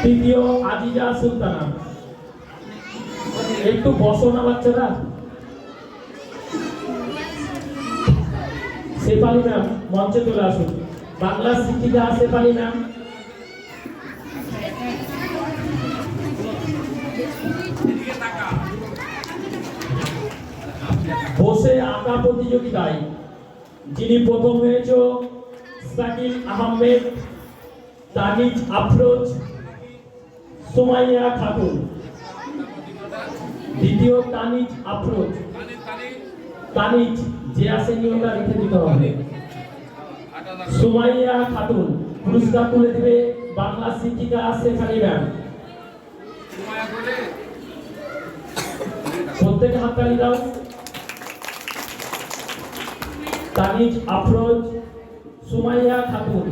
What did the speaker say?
তৃতীয় আজিজা সুলতানা। একটু বসো না বাচ্চারা। শেফালি ম্যাম মঞ্চে চলে আসুন। বাংলা শিক্ষিকা শেফালি ম্যাম। বসে আঁকা প্রতিযোগিতায় যিনি প্রথম হয়েছে শাকিল আহমেদ, তানিজ আফরোজ, সুমাইয়া খাতুন। দ্বিতীয় তানিজ আফরোজ। তানিজ যে আসেনি ওটা রেখে দিতে হবে। সুমাইয়া খাতুন। পুরস্কার তুলে দিবে বাংলা শিক্ষিকা শেফালি ম্যাম। প্রত্যেকে হাততালি দাও। তানিজ আফরোজ, সুমাইয়া খাতুন।